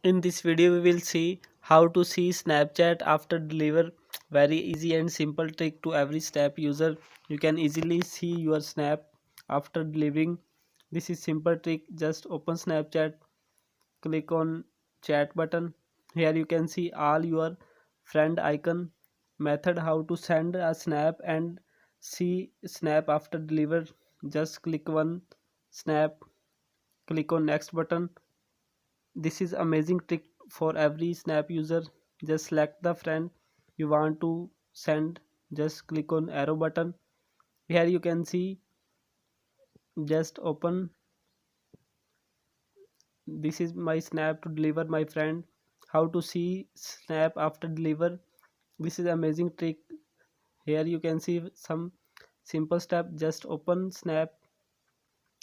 In this video we will see how to see Snapchat after deliver. Very easy and simple trick to every Snap user. You can easily see your Snap after delivering. This is simple trick. Just open Snapchat, click on chat button. Here you can see all your friend icon. Method how to send a snap and see snap after deliver. Just click one snap, click on next button. This is amazing trick for every Snap user. Just select the friend you want to send. Just click on arrow button. Here you can see, just open. This is my snap to deliver my friend. How to see snap after deliver. This is amazing trick. Here you can see some simple step. Just open snap,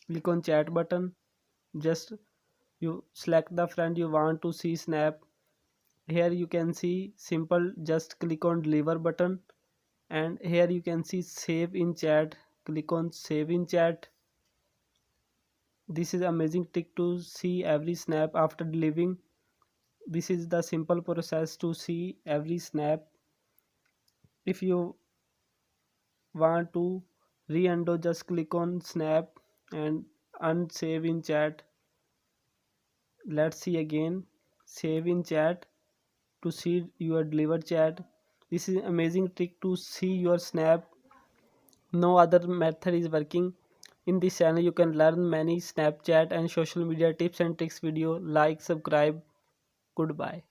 click on chat button. Just you select the friend you want to see snap. Here you can see simple, just click on deliver button, and here you can see save in chat. Click on save in chat. This is amazing trick to see every snap after delivering. This is the simple process to see every snap. If you want to re-undo, just click on snap and unsave in chat. Let's see again, save in chat to see your delivered chat. This is amazing trick to see your snap. No other method is working. In this channel you can learn many Snapchat and social media tips and tricks video. Like, subscribe. Goodbye.